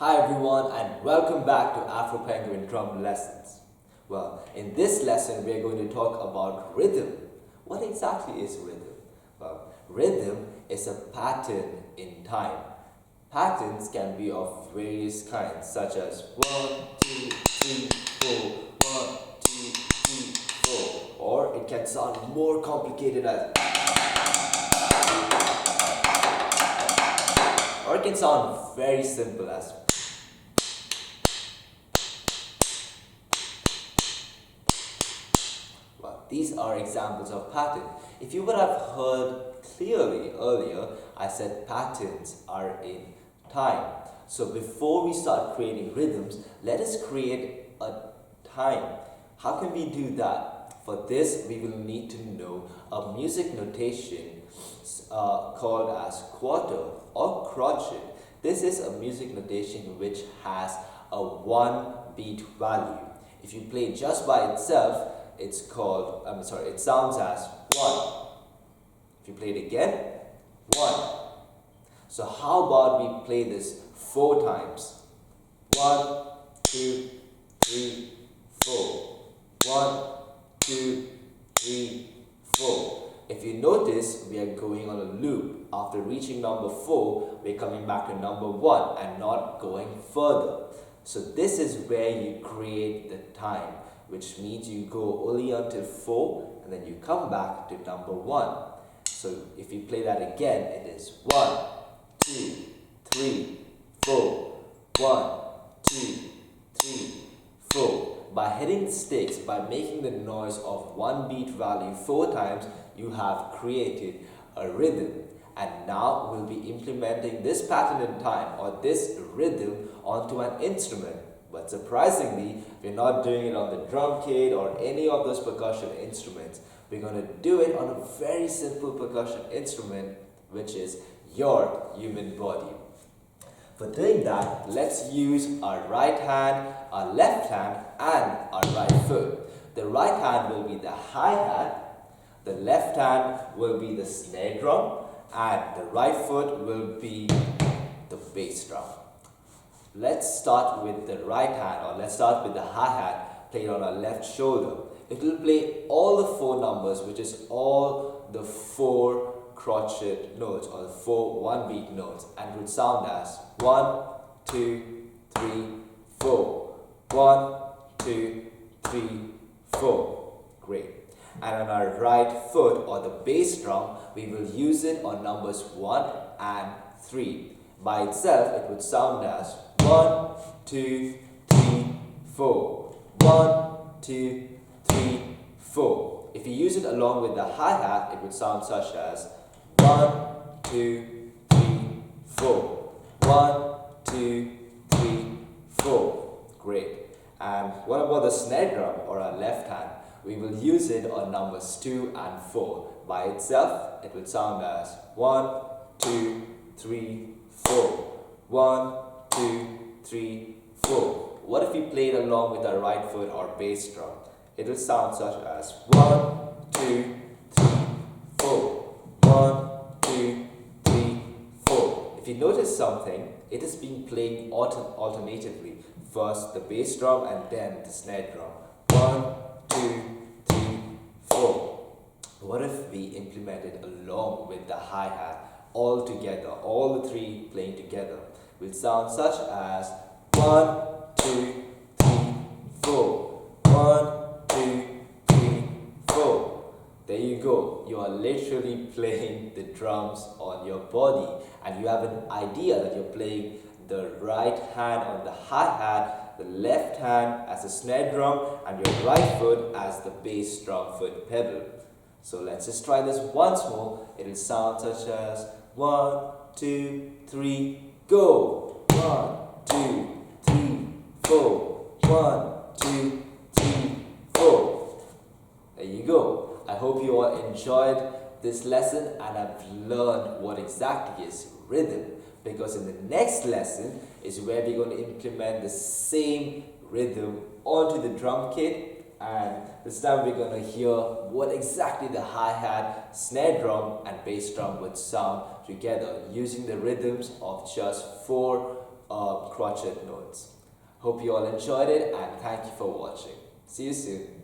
Hi everyone and welcome back to AfroPenguin drum lessons. Well, in this lesson we are going to talk about rhythm. What exactly is rhythm? Well, rhythm is a pattern in time. Patterns can be of various kinds such as 1, 2, 3, 4, 1, 2, 3, 4, or it can sound more complicated as, or it can sound very simple as. Well, these are examples of pattern. If you would have heard clearly earlier, I said patterns are in time. So before we start creating rhythms, let us create a time. How can we do that? For this, we will need to know a music notation called as quarter or crotchet. This is a music notation which has a 1 beat value. If you play just by itself, it sounds as 1. If you play it again, 1. So how about we play this 4 times? 1, 2, 3, 4. 1, 2, 3, 4. If you notice, we are going on a loop. After reaching number 4, we're coming back to number 1 and not going further. So this is where you create the time, which means you go only until 4 and then you come back to number 1. So if you play that again, it is 1, 2, 3, 4. 1, 2, 3, 4. By hitting the sticks, by making the noise of 1 beat value 4 times, you have created a rhythm. And now we'll be implementing this pattern in time or this rhythm onto an instrument. But surprisingly, we're not doing it on the drum kit or any of those percussion instruments. We're going to do it on a very simple percussion instrument, which is your human body. For doing that, let's use our right hand, our left hand, and our right foot. The right hand will be the hi-hat, the left hand will be the snare drum, and the right foot will be the bass drum. Let's start with the right hand, or let's start with the hi-hat played on our left shoulder. It will play all the 4 numbers, which is all the 4 crotchet notes or the 4 1 beat notes, and it would sound as 1, 2, 3, 4. 1, 2, 3, 4. Great. And on our right foot or the bass drum, we will use it on numbers 1 and 3. By itself, it would sound as 1, 2, 3, 4. 1, 2, 3, 4. If you use it along with the hi-hat, it would sound such as 1, 2, 3, 4. 1, 2, 3, 4. Great. And what about the snare drum or our left hand? We will use it on numbers 2 and 4. By itself, it would sound as 1, 2, 3, 4. 1, 2, 3, 4. What if we played along with our right foot or bass drum? It will sound such as 1, 2, 3, 4. 1, 2, 3, 4. If you notice something, it is being played alternatively. First the bass drum and then the snare drum. 1, 2, 3, 4. What if we implemented along with the hi-hat all together, all the 3 playing together? Will sound such as 1, 2, 3, 4. 1, 2, 3, 4. There you go. You are literally playing the drums on your body, and you have an idea that you're playing the right hand on the hi-hat, the left hand as the snare drum, and your right foot as the bass drum foot pedal. So let's just try this once more. It will sound such as 1, 2, 3, go. 1, 2, 3, 4. 1, 2, 3, 4. There you go. I hope you all enjoyed this lesson and have learned what exactly is rhythm. Because in the next lesson is where we're going to implement the same rhythm onto the drum kit, and this time we're going to hear what exactly the hi-hat, snare drum and bass drum would sound together using the rhythms of just 4 crochet notes. Hope you all enjoyed it and thank you for watching. See you soon.